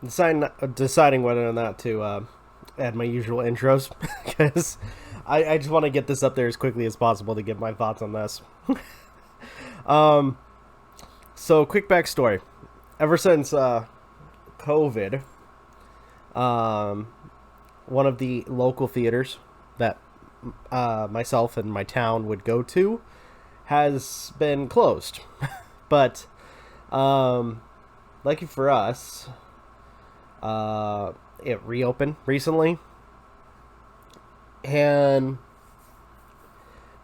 deciding whether or not to add my usual intros because I just want to get this up there as quickly as possible to get my thoughts on this. So quick backstory. Ever since COVID, one of the local theaters that myself and my town would go to has been closed. But lucky for us, it reopened recently. And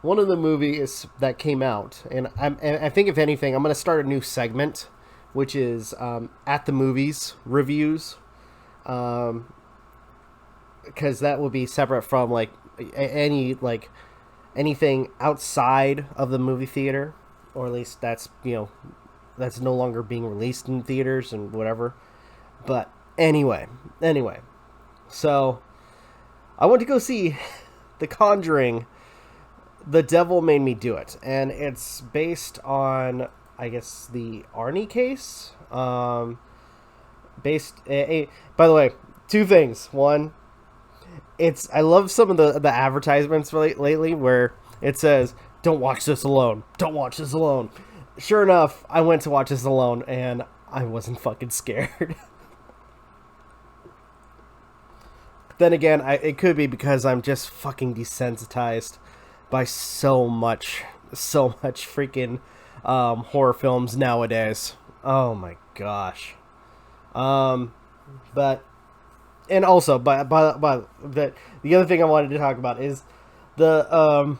one of the movies that came out, and I think if anything, I'm going to start a new segment, which is at the movies reviews, because that will be separate from like anything outside of the movie theater, or at least that's that's no longer being released in theaters and whatever. But anyway, so I went to go see The Conjuring. The Devil Made Me Do It, and it's based on, I guess, the Arnie case. By the way, two things. One, I love some of the advertisements lately where it says, "Don't watch this alone. Don't watch this alone." Sure enough, I went to watch this alone, and I wasn't fucking scared. Then again, it could be because I'm just fucking desensitized by so much freaking horror films nowadays. Oh my gosh. But and also, but the other thing I wanted to talk about is the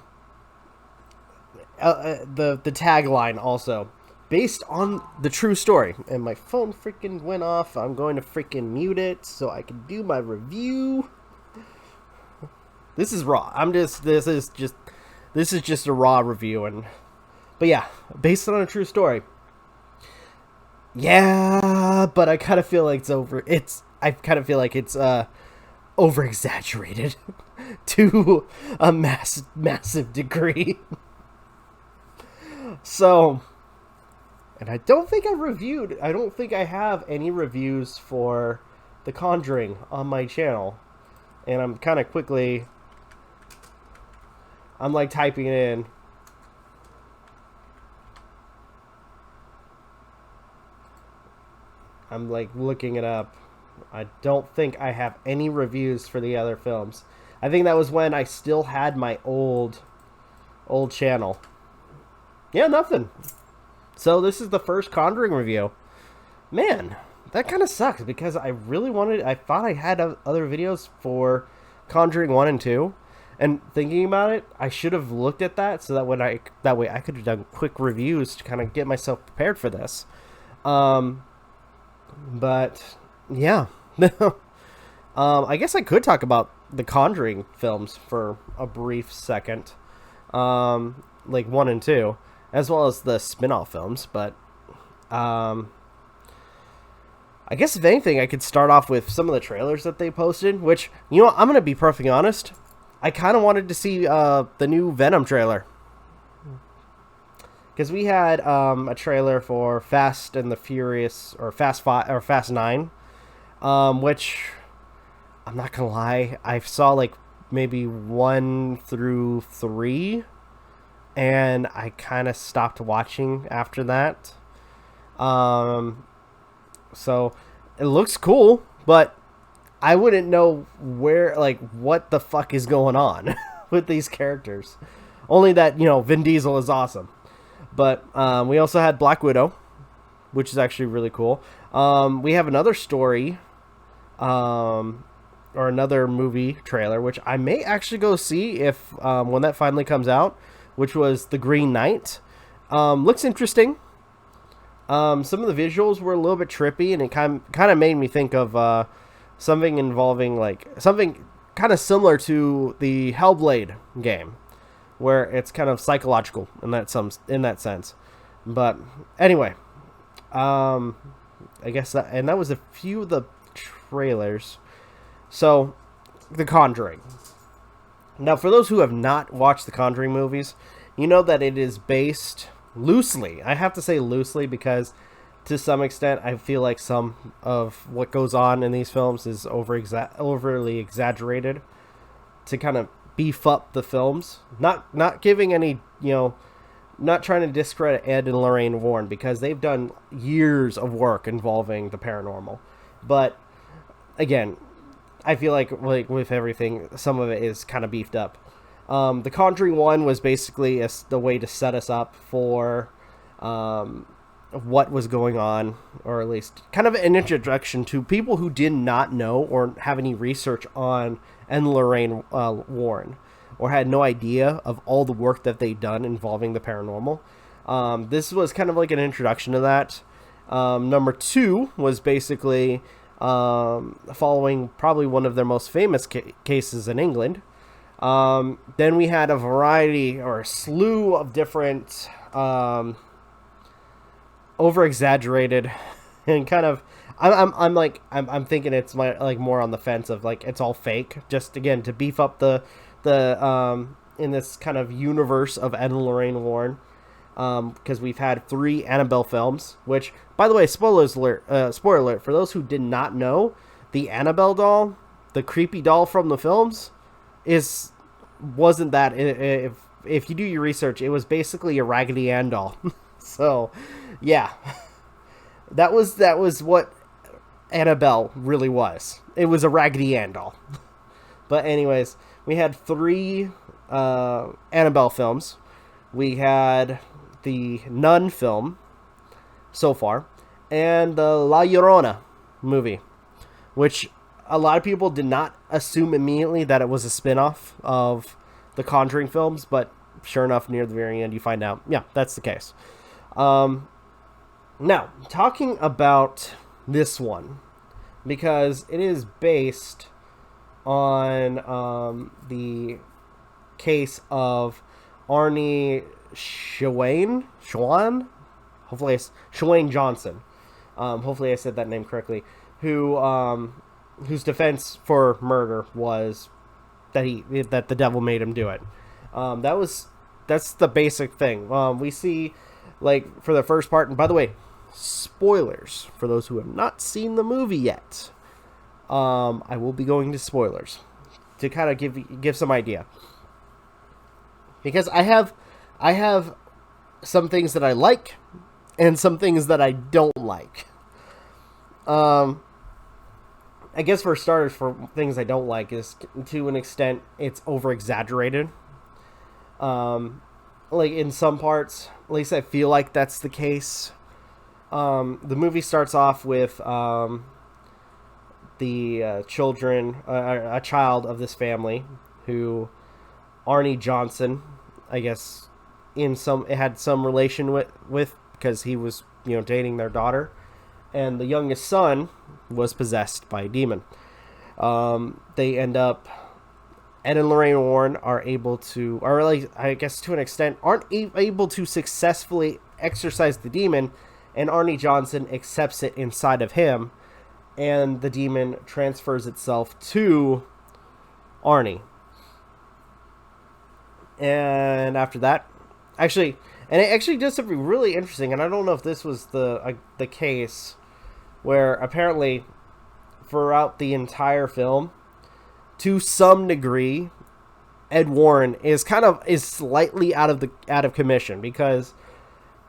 tagline also based on the true story. And my phone freaking went off. I'm going to freaking mute it so I can do my review. This is raw. This is just a raw review, but yeah, based on a true story. Yeah, but I kind of feel like it's over exaggerated to a massive degree. So, and I don't think I have any reviews for The Conjuring on my channel, and I'm kind of quickly. I'm like typing it in. I'm like looking it up. I don't think I have any reviews for the other films. I think that was when I still had my old channel. Yeah, nothing. So this is the first Conjuring review. Man, that kind of sucks because I thought I had other videos for Conjuring 1 and 2. And thinking about it, I should have looked at that so that way I could have done quick reviews to kind of get myself prepared for this. But yeah, I guess I could talk about the Conjuring films for a brief second, like 1 and 2, as well as the spin-off films. But I guess if anything, I could start off with some of the trailers that they posted. Which, I'm gonna be perfectly honest. I kind of wanted to see the new Venom trailer. Because we had a trailer for Fast and the Furious, or Fast 5, or Fast 9. Which, I'm not going to lie, I saw like maybe 1 through 3. And I kind of stopped watching after that. So, it looks cool, but I wouldn't know what the fuck is going on with these characters. Only that, Vin Diesel is awesome. But we also had Black Widow, which is actually really cool. We have another story, or another movie trailer, which I may actually go see if when that finally comes out, which was The Green Knight. Looks interesting. Some of the visuals were a little bit trippy, and it kind of made me think of something involving something kind of similar to the Hellblade game, where it's kind of psychological in that sense. But anyway, I guess that was a few of the trailers. So, The Conjuring. Now, for those who have not watched the Conjuring movies, you know that it is based loosely. I have to say loosely because to some extent, I feel like some of what goes on in these films is overly exaggerated to kind of beef up the films. Not giving any, not trying to discredit Ed and Lorraine Warren, because they've done years of work involving the paranormal. But again, I feel like with everything, some of it is kind of beefed up. The Conjuring 1 was basically the way to set us up for what was going on, or at least kind of an introduction to people who did not know or have any research on Ed and Lorraine Warren, or had no idea of all the work that they'd done involving the paranormal. This was kind of like an introduction to that. Number 2 was basically following probably one of their most famous cases in England. Then we had a variety or a slew of different over-exaggerated and kind of I'm thinking it's more on the fence of it's all fake, just again to beef up the in this kind of universe of Ed and Lorraine Warren, because we've had 3 Annabelle films, which, by the way, spoiler alert for those who did not know, the Annabelle doll, the creepy doll from the films, wasn't that, if you do your research, it was basically a Raggedy Ann doll. So yeah, that was what Annabelle really was. It was a Raggedy Ann doll. But anyways, we had 3 Annabelle films. We had the Nun film so far, and the La Llorona movie, which a lot of people did not assume immediately that it was a spin-off of the Conjuring films, but sure enough, near the very end, you find out, yeah, that's the case. Now, talking about this one, because it is based on the case of Arnie Schwan? Hopefully, Schwan Johnson. Hopefully I said that name correctly. Whose defense for murder was that the devil made him do it. That's the basic thing. We see, for the first part, and by the way, spoilers for those who have not seen the movie yet. I will be going to spoilers to kind of give some idea, because I have some things that I like and some things that I don't like. I guess for starters, for things I don't like, is to an extent it's over exaggerated. In some parts, at least I feel like that's the case. The movie starts off with the children, a child of this family, who Arnie Johnson, I guess, it had some relation with because he was dating their daughter, and the youngest son was possessed by a demon. They end up, Ed and Lorraine Warren are able to, or I guess to an extent, aren't able to successfully exorcise the demon, and Arnie Johnson accepts it inside of him, and the demon transfers itself to Arnie. And after that, it actually does something really interesting, and I don't know if this was the case, where apparently throughout the entire film, to some degree, Ed Warren is slightly out of commission, because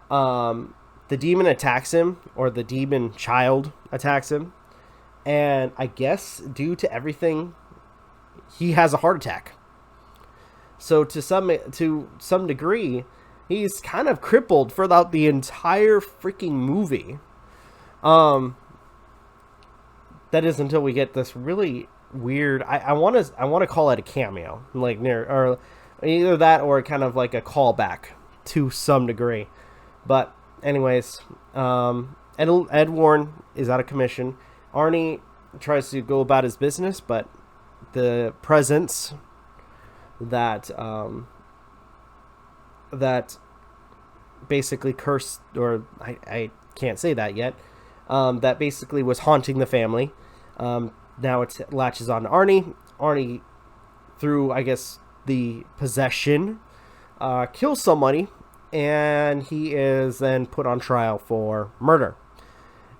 the demon attacks him, or the demon child attacks him, and I guess due to everything, he has a heart attack. So to some degree, he's kind of crippled throughout the entire freaking movie. That is until we get this really weird. I want to call it a cameo, or either that or kind of like a callback to some degree. But anyways, Ed Warren is out of commission. Arnie tries to go about his business, but the presence that basically cursed, or I can't say that yet, that basically was haunting the family. Now it latches on to Arnie. Arnie, through, I guess, the possession, kills somebody, and he is then put on trial for murder.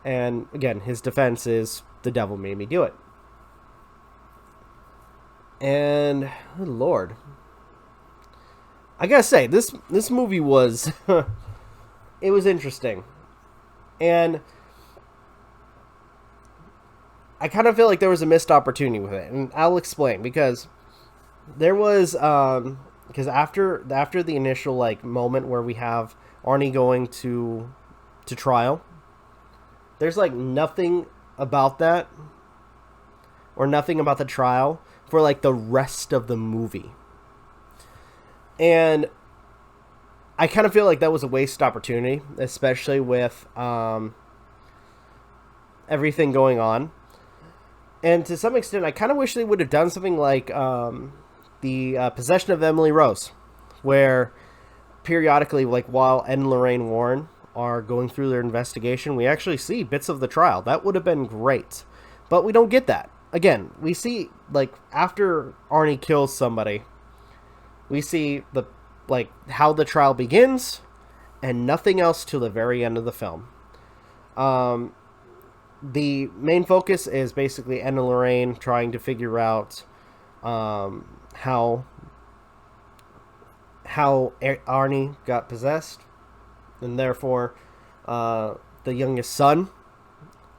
And again, his defense is the devil made me do it. And oh Lord, I gotta say this movie was it was interesting, and I kind of feel like there was a missed opportunity with it, and I'll explain because there was because after the initial like moment where we have Arnie going to trial, there's like nothing about that or nothing about the trial for like the rest of the movie. And I kind of feel like that was a wasted opportunity, especially with everything going on. And to some extent, I kind of wish they would have done something like the Possession of Emily Rose, where periodically, like while Ed and Lorraine Warren are going through their investigation, we actually see bits of the trial. That would have been great. But we don't get that. Again, we see, like, after Arnie kills somebody, we see the like how the trial begins and nothing else till the very end of the film. The main focus is basically Ed and Lorraine trying to figure out how Arnie got possessed, and therefore the youngest son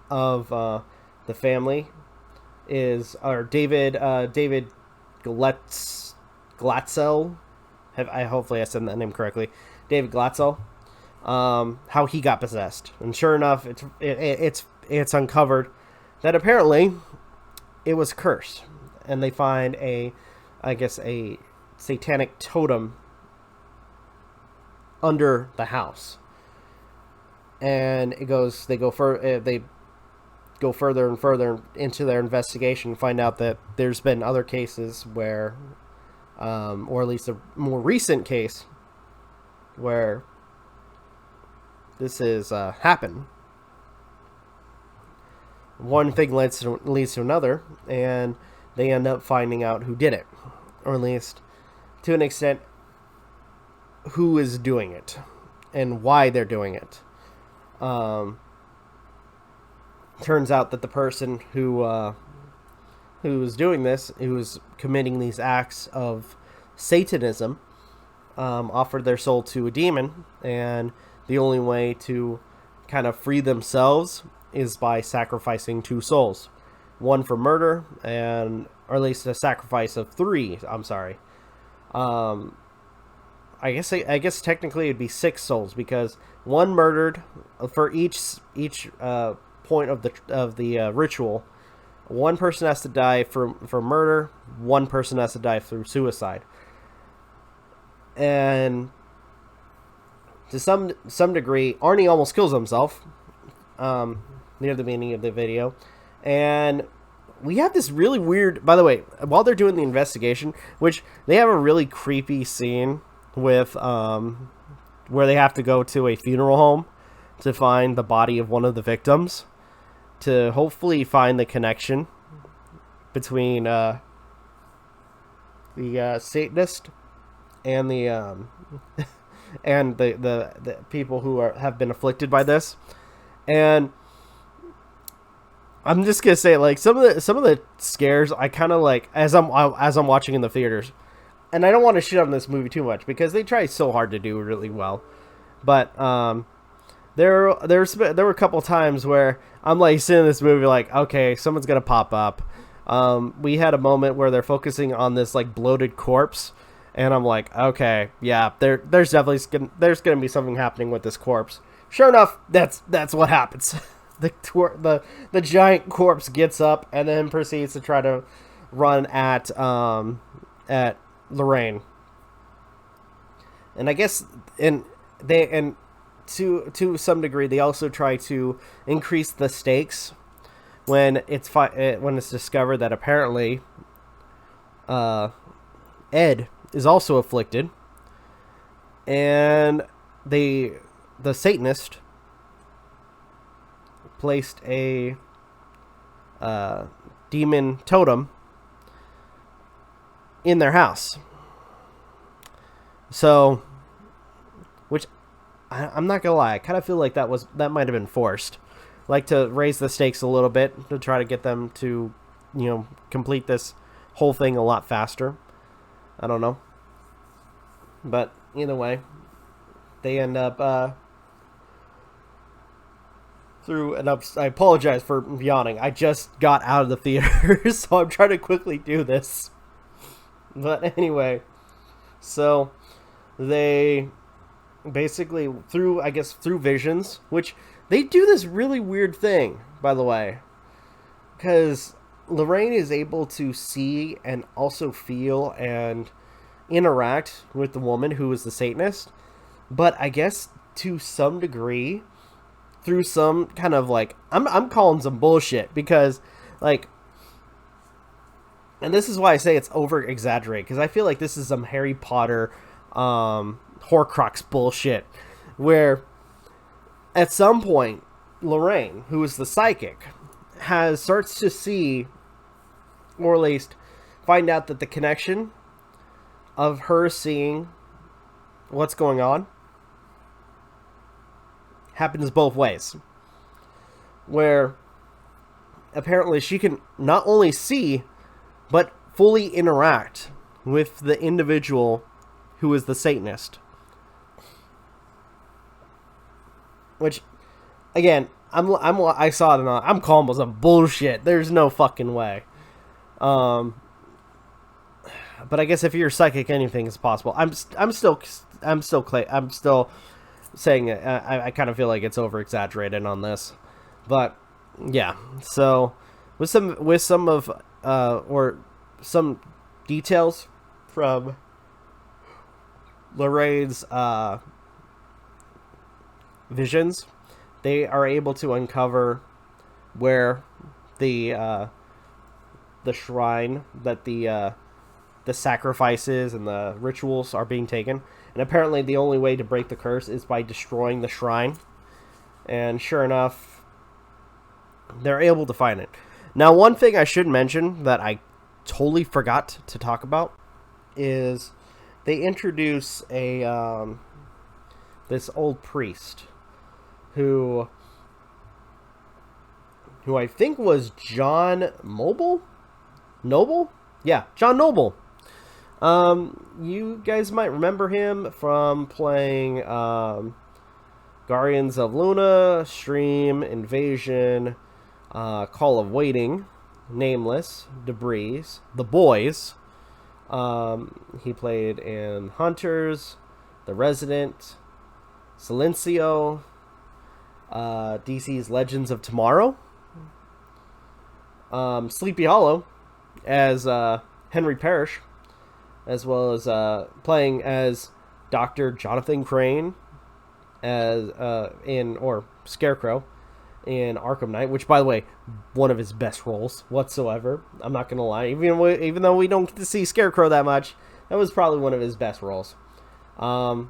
of the family is David Glatzel. Hopefully I said that name correctly. David Glatzel. How he got possessed, and sure enough, it's uncovered that apparently it was cursed, and they find a satanic totem under the house, and they go further and further into their investigation, find out that there's been other cases where, or at least a more recent case where this is happened. One thing leads to another, and they end up finding out who did it, or at least to an extent who is doing it and why they're doing it. Turns out that the person who was doing this, who was committing these acts of Satanism, offered their soul to a demon, and the only way to kind of free themselves is by sacrificing 2 souls, one for murder, or at least a sacrifice of 3. I'm sorry. I guess technically it'd be 6 souls, because one murdered for each point of the ritual. One person has to die for murder. One person has to die through suicide. And to some degree, Arnie almost kills himself near the beginning of the video. And we have this really weird, by the way, while they're doing the investigation, which they have a really creepy scene with where they have to go to a funeral home to find the body of one of the victims, to hopefully find the connection between the Satanist and the and the people who have been afflicted by this. And I'm just gonna say, like, some of the scares I kind of like as I'm watching in the theaters, and I don't want to shit on this movie too much because they try so hard to do really well, but there were a couple times where I'm like sitting in this movie like, okay, someone's gonna pop up. We had a moment where they're focusing on this like bloated corpse, and I'm like, okay, yeah, there's gonna be something happening with this corpse. Sure enough, that's what happens. The giant corpse gets up and then proceeds to try to run at Lorraine. And I guess to some degree they also try to increase the stakes when it's discovered that apparently Ed is also afflicted, and the Satanist placed a demon totem in their house. So, which I'm not gonna lie, I kind of feel like that might have been forced, like to raise the stakes a little bit to try to get them to, complete this whole thing a lot faster. I don't know. But either way, they end up I apologize for yawning. I just got out of the theater, so I'm trying to quickly do this. But anyway, so they basically through visions, which they do this really weird thing, by the way, because Lorraine is able to see and also feel and interact with the woman who is the Satanist, but I guess to some degree through some kind of like I'm calling some bullshit, because like, and this is why I say it's over exaggerated, because I feel like this is some Harry Potter Horcrux bullshit, where at some point Lorraine, who is the psychic, starts to see, or at least find out that the connection of her seeing what's going on happens both ways. Where apparently she can not only see, but fully interact with the individual who is the Satanist. Which, again, I saw it and I'm calling it some bullshit. There's no fucking way. But I guess if you're psychic, anything is possible. I'm still saying it. I kind of feel like it's over exaggerated on this, but yeah. So with some details from Lorraine's visions, they are able to uncover where the shrine that the sacrifices and the rituals are being taken. And apparently the only way to break the curse is by destroying the shrine. And sure enough, they're able to find it. Now, one thing I should mention that I totally forgot to talk about is they introduce this old priest who I think was John Noble? Yeah, John Noble. You guys might remember him from playing Guardians of Luna, Stream, Invasion, Call of Waiting, Nameless, Debris, The Boys. He played in Hunters, The Resident, Silencio, DC's Legends of Tomorrow, Sleepy Hollow as Henry Parrish, as well as playing as Dr. Jonathan Crane as Scarecrow in Arkham Knight, which, by the way, one of his best roles whatsoever. I'm not gonna lie, even though we don't get to see Scarecrow that much, that was probably one of his best roles. And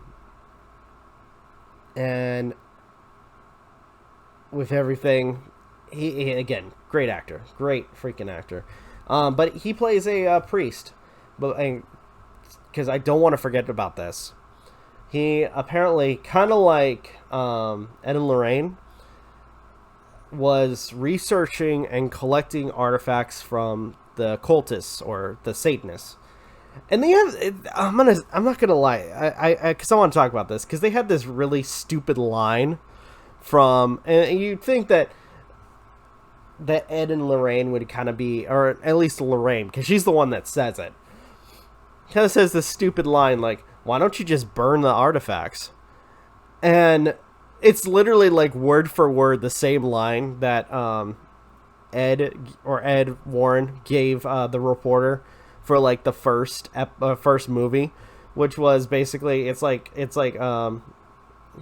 with everything, he again, great actor, great freaking actor. But he plays a priest, because I don't want to forget about this. He apparently, kind of like Ed and Lorraine, was researching and collecting artifacts from the cultists or the Satanists. And they have, I'm not gonna lie, because I want to talk about this, because they had this really stupid line from, and you'd think that Ed and Lorraine would kind of be, or at least Lorraine, because she's the one that says it. Kind of says this stupid line like, "Why don't you just burn the artifacts?" And it's literally like word for word the same line that Ed Warren gave the reporter for like the first movie, which was basically it's like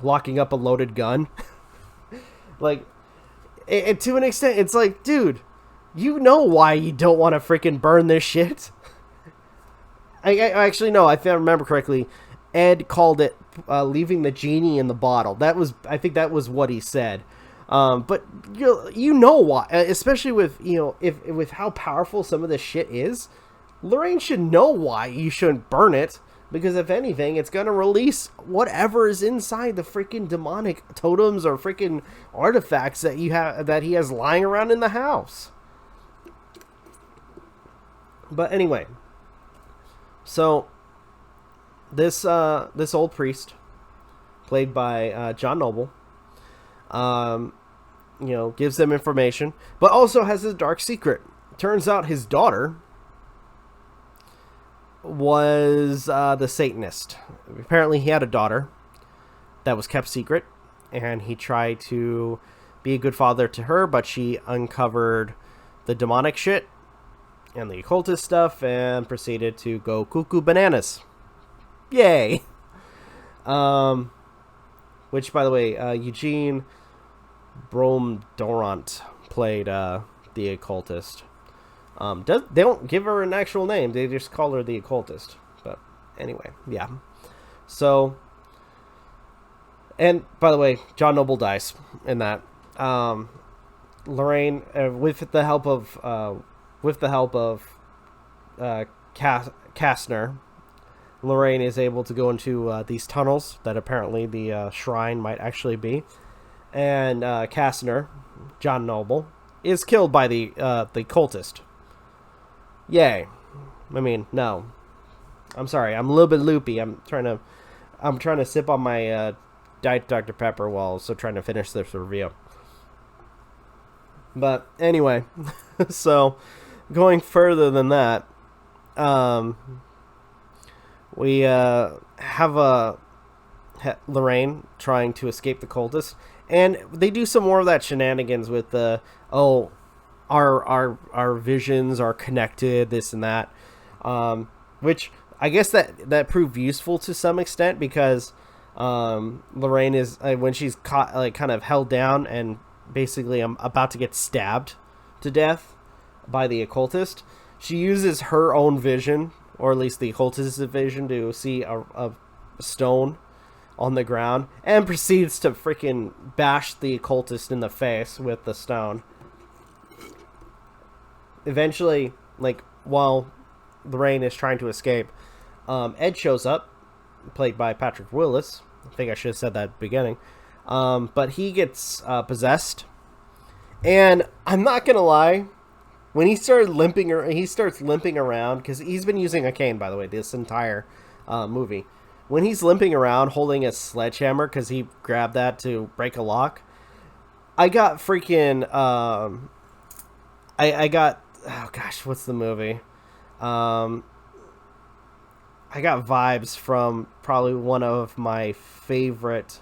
locking up a loaded gun. Like, it, to an extent, it's like, dude, you know why you don't want to freaking burn this shit. I actually, no, I remember correctly, Ed called it leaving the genie in the bottle. I think that was what he said. But you know why, especially with, with how powerful some of this shit is. Lorraine should know why you shouldn't burn it. Because if anything, it's going to release whatever is inside the freaking demonic totems or freaking artifacts that he has lying around in the house. But anyway, so this old priest, played by John Noble, gives them information, but also has a dark secret. Turns out his daughter was the Satanist. Apparently he had a daughter that was kept secret, and he tried to be a good father to her, but she uncovered the demonic shit and the occultist stuff and proceeded to go cuckoo bananas. Yay! Which, by the way, Eugene Bromdorant played the occultist. They don't give her an actual name. They just call her the occultist. But anyway, yeah. So, and by the way, John Noble dies in that. Lorraine, with the help of Kastner, Lorraine is able to go into these tunnels that apparently the shrine might actually be, and Kastner, John Noble, is killed by the cultist. Yay! I mean, no. I'm sorry. I'm a little bit loopy. I'm trying to sip on my Diet Dr. Pepper while also trying to finish this review. But anyway, so going further than that, we have Lorraine trying to escape the cultist, and they do some more of that shenanigans with the our visions are connected, this and that, which I guess that proved useful to some extent, because Lorraine is when she's caught, like, kind of held down and basically about to get stabbed to death by the occultist, she uses her own vision, or at least the occultist's vision, to see a stone on the ground and proceeds to freaking bash the occultist in the face with the stone. Eventually, like, while Lorraine is trying to escape, Ed shows up, played by Patrick Willis. I think I should have said that at the beginning. But he gets possessed. And I'm not going to lie, when he starts limping around, because he's been using a cane, by the way, this entire movie. When he's limping around holding a sledgehammer, because he grabbed that to break a lock, I got freaking... I got... Oh, gosh, what's the movie? I got vibes from probably one of my favorite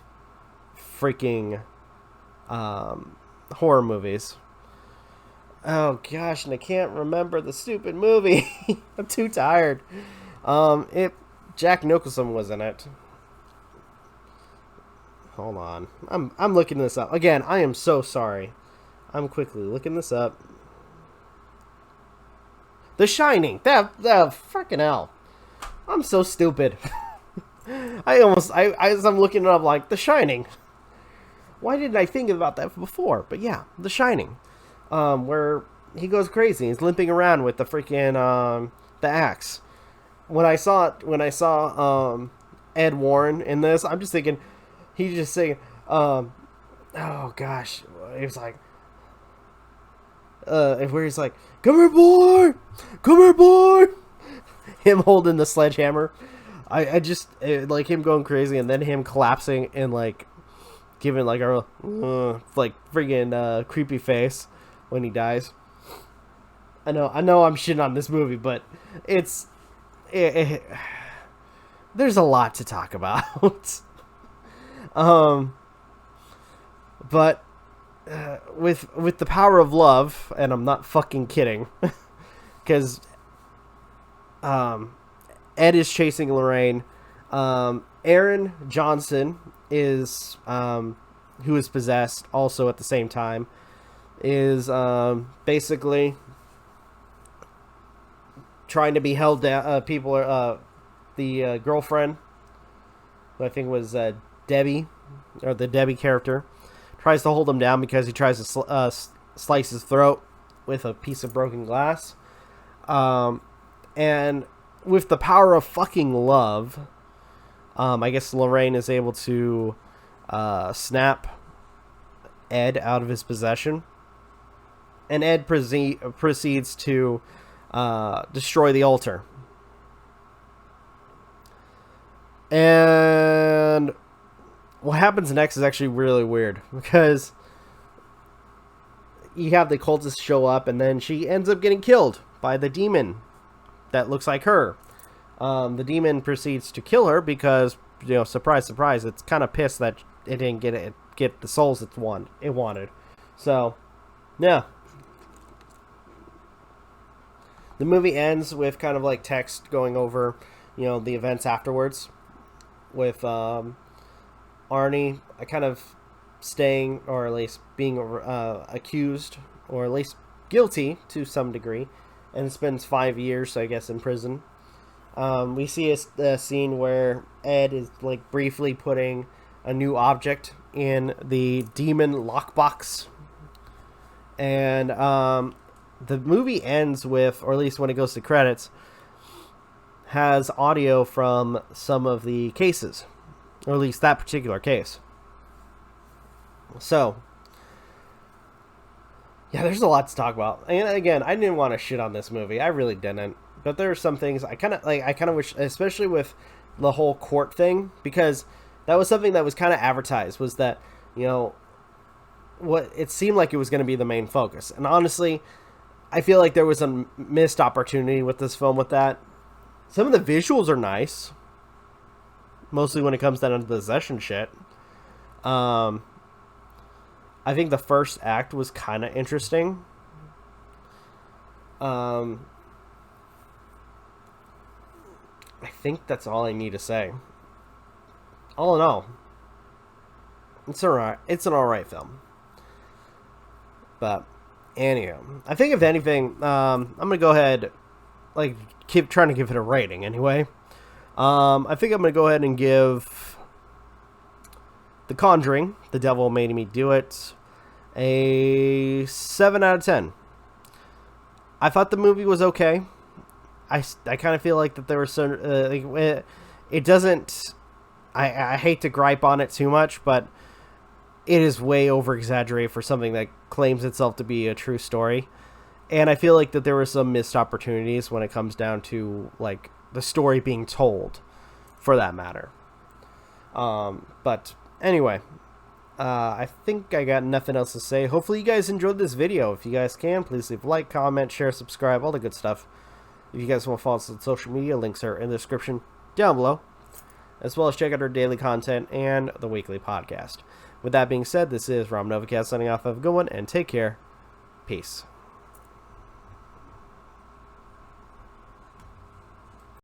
freaking horror movies. Oh gosh, and I can't remember the stupid movie. I'm too tired. Jack Nicholson was in it. Hold on, I'm looking this up again. I am so sorry. I'm quickly looking this up. The Shining. That freaking hell. I'm so stupid. As I'm looking it up, like, The Shining. Why didn't I think about that before? But yeah, The Shining. Where he goes crazy. He's limping around with the freaking the axe. When I saw Ed Warren in this, I'm just thinking, he's just saying, oh gosh, he was like, where he's like, come here, boy, come here, boy. Him holding the sledgehammer. I just like him going crazy, and then him collapsing and like giving like a like friggin' creepy face when he dies. I know I'm shitting on this movie, but there's a lot to talk about. But with the power of love, and I'm not fucking kidding, because Ed is chasing Lorraine. Aaron Johnson is who is possessed also at the same time, is basically trying to be held down. People are the girlfriend, who I think was Debbie, or the Debbie character, tries to hold him down because he tries to slice his throat with a piece of broken glass. And with the power of fucking love, I guess Lorraine is able to snap Ed out of his possession. And Ed proceeds to destroy the altar. And what happens next is actually really weird, because you have the cultists show up, and then she ends up getting killed by the demon that looks like her. The demon proceeds to kill her because, surprise, surprise, it's kind of pissed that it didn't get the souls it wanted. So, yeah. The movie ends with kind of like text going over, the events afterwards, with Arnie kind of staying, or at least being accused, or at least guilty to some degree, and spends 5 years, I guess, in prison. We see a scene where Ed is like briefly putting a new object in the demon lockbox, and the movie ends with, or at least when it goes to credits, has audio from some of the cases, or at least that particular case. So, yeah, there's a lot to talk about. And again, I didn't want to shit on this movie. I really didn't. But there are some things I kind of wish, especially with the whole court thing, because that was something that was kind of advertised, was that, what it seemed like it was going to be the main focus. And honestly, I feel like there was a missed opportunity with this film with that. Some of the visuals are nice, mostly when it comes down to the possession shit. I think the first act was kind of interesting. I think that's all I need to say. All in all, it's alright. It's an alright film. But anyhow, I think if anything, I'm gonna go ahead, keep trying to give it a rating anyway. I think I'm gonna go ahead and give The Conjuring, The Devil Made Me Do It, a 7 out of 10. I thought the movie was okay. I kind of feel like that there was some... it doesn't... I hate to gripe on it too much, but it is way over-exaggerated for something that claims itself to be a true story. And I feel like that there were some missed opportunities when it comes down to, the story being told, for that matter. But anyway, I think I got nothing else to say. Hopefully you guys enjoyed this video. If you guys can, please leave a like, comment, share, subscribe, all the good stuff. If you guys want to follow us on social media, links are in the description down below, as well as check out our daily content and the weekly podcast. With that being said, this is Novakast signing off. Have a good one, and take care. Peace.